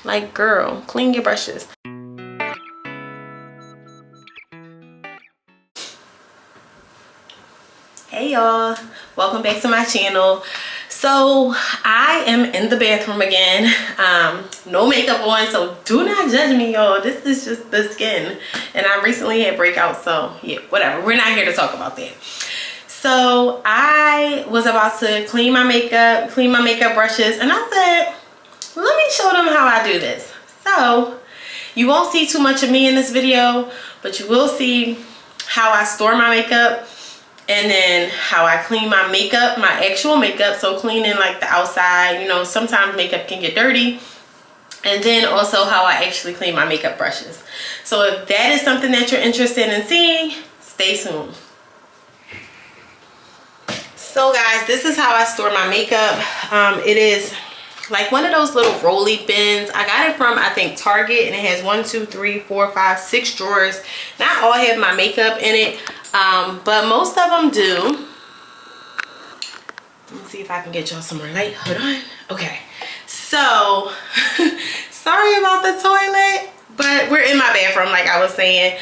Like, girl, clean your brushes. Hey y'all, welcome back to my channel. So I am in the bathroom again. No makeup on, so do not judge me, y'all. This is just the skin, and I recently had breakouts, so yeah, whatever. We're not here to talk about that. So I was about to clean my makeup brushes, and I said, let me show them how I do this. So you won't see too much of me in this video, but you will see how I store my makeup, and then how I clean my makeup, my actual makeup. So cleaning like the outside, you know, sometimes makeup can get dirty. And then also how I actually clean my makeup brushes. So if that is something that you're interested in seeing, stay tuned. So guys, this is how I store my makeup. It is like one of those little rolly bins. I got it from, I think, Target, and it has 1, 2, 3, 4, 5, 6 drawers. Not all have my makeup in it, but most of them do. Let me see if I can get y'all some more light. Hold on. Okay, so sorry about the toilet, but we're in my bathroom like I was saying.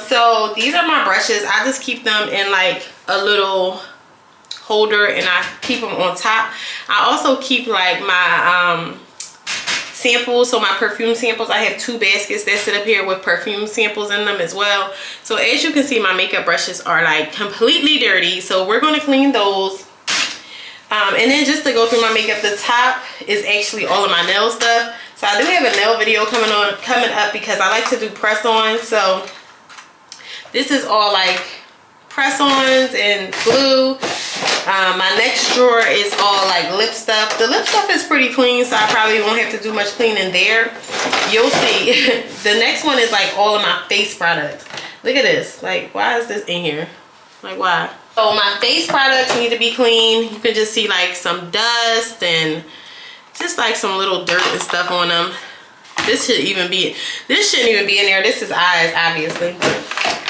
So these are my brushes. I just keep them in like a little holder, and I keep them on top. I also keep like my samples, so my perfume samples. I have 2 baskets that sit up here with perfume samples in them as well. So as you can see, my makeup brushes are like completely dirty, so we're going to clean those. And then just to go through my makeup, the top is actually all of my nail stuff. So I do have a nail video coming up because I like to do press-ons. So this is all like press-ons and glue. My next drawer is all like lip stuff. The lip stuff is pretty clean, so I probably won't have to do much cleaning there. You'll see. The next one is like all of my face products. Look at this. Like, why is this in here? Like, why? So my face products need to be clean. You can just see like some dust and just like some little dirt and stuff on them. This shouldn't even be in there. This is eyes, obviously.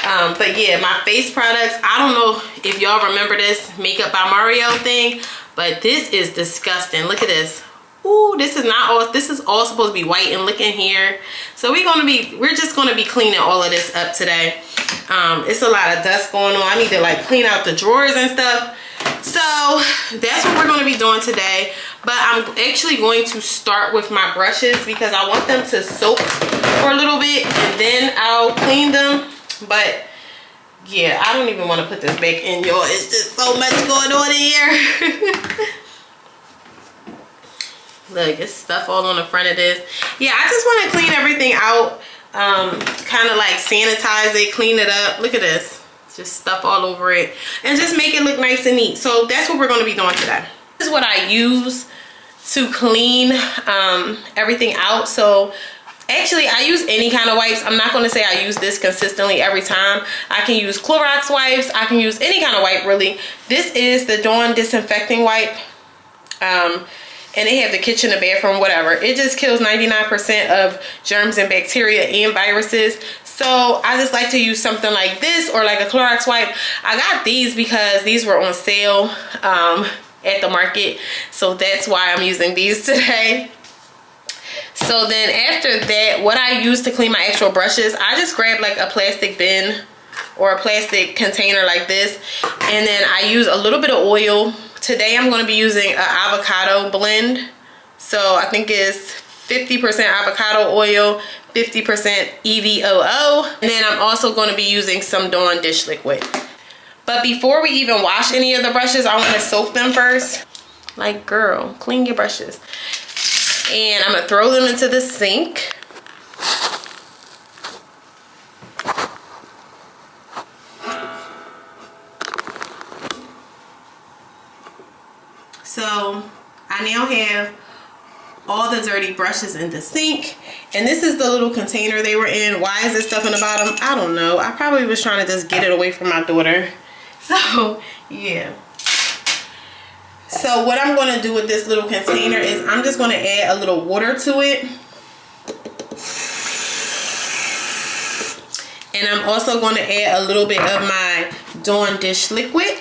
But yeah, my face products, I don't know if y'all remember this Makeup by Mario thing, but this is disgusting. Look at this. Ooh, this is all supposed to be white, and look in here. So we're just gonna be cleaning all of this up today. It's a lot of dust going on. I need to like clean out the drawers and stuff. So that's what we're going to be doing today. But I'm actually going to start with my brushes because I want them to soak for a little bit, and then I'll clean them. But yeah, I don't even want to put this back in, y'all. It's just so much going on in here. Look, it's stuff all on the front of this. Yeah, I just want to clean everything out. Kind of like sanitize it, clean it up. Look at this. Just stuff all over it, and just make it look nice and neat. So that's what we're going to be doing today. This is what I use to clean everything out. So actually, I use any kind of wipes. I'm not going to say I use this consistently every time. I can use Clorox wipes. I can use any kind of wipe, really. This is the Dawn Disinfecting Wipe. And they have the kitchen, the bathroom, whatever. It just kills 99% of germs and bacteria and viruses. So I just like to use something like this, or like a Clorox wipe. I got these because these were on sale at the market. So that's why I'm using these today. So then after that, what I use to clean my actual brushes, I just grab like a plastic bin or a plastic container like this. And then I use a little bit of oil. Today I'm going to be using an avocado blend. So I think it's 50% avocado oil, 50% EVOO. And then I'm also going to be using some Dawn dish liquid. But before we even wash any of the brushes, I want to soak them first. Like, girl, clean your brushes. And I'm going to throw them into the sink. So I now have all the dirty brushes in the sink, and this is the little container they were in. Why is this stuff in the bottom? I don't know. I probably was trying to just get it away from my daughter. So yeah. So what I'm going to do with this little container is I'm just going to add a little water to it. And I'm also going to add a little bit of my Dawn dish liquid.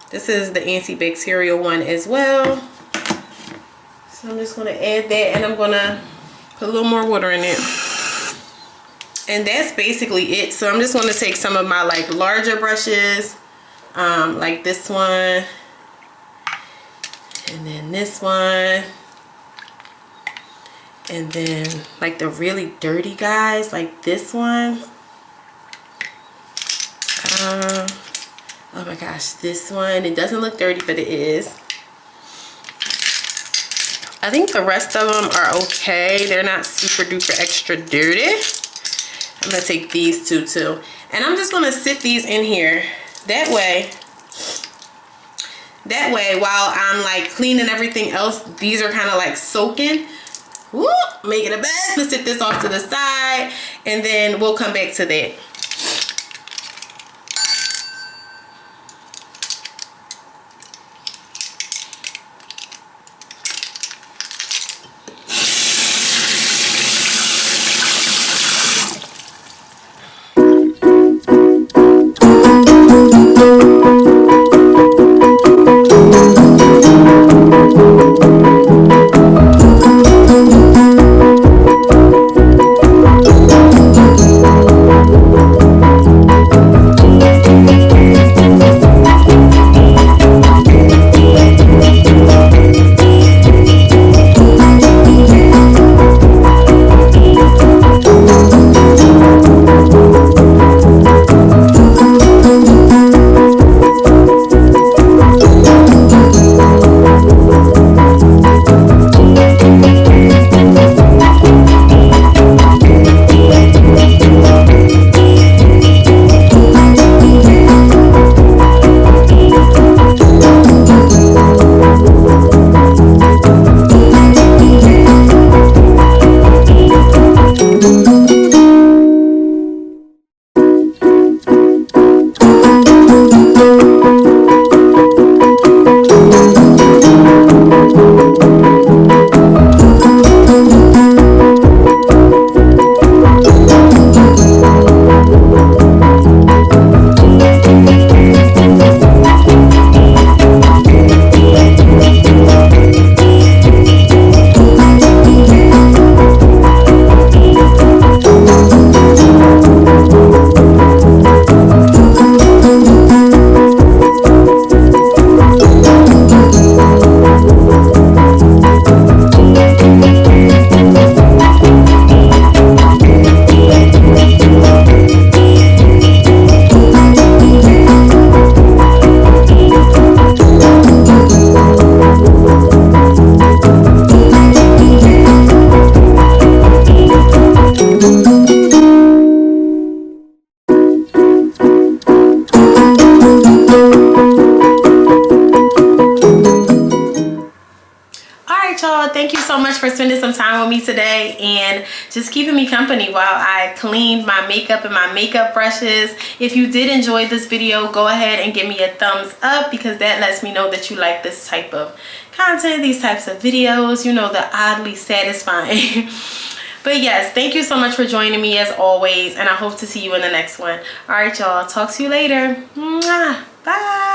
This is the antibacterial one as well. So So I'm just gonna add that, and I'm gonna put a little more water in it. And that's basically it. So I'm just gonna take some of my like larger brushes, like this one, and then this one, and then like the really dirty guys, like this one. Oh my gosh, this one, it doesn't look dirty, but it is. I think the rest of them are okay. They're not super duper extra dirty. I'm gonna take these two too. And I'm just gonna sit these in here. That way, while I'm like cleaning everything else, these are kind of like soaking. Woo, making it best. Let's sit this off to the side, and then we'll come back to that. Thank you so much for spending some time with me today and just keeping me company while I cleaned my makeup and my makeup brushes. If you did enjoy this video, go ahead and give me a thumbs up, because that lets me know that you like this type of content, these types of videos, you know, the oddly satisfying. But yes, thank you so much for joining me as always, and I hope to see you in the next one. All right, y'all, talk to you later. Mwah. Bye.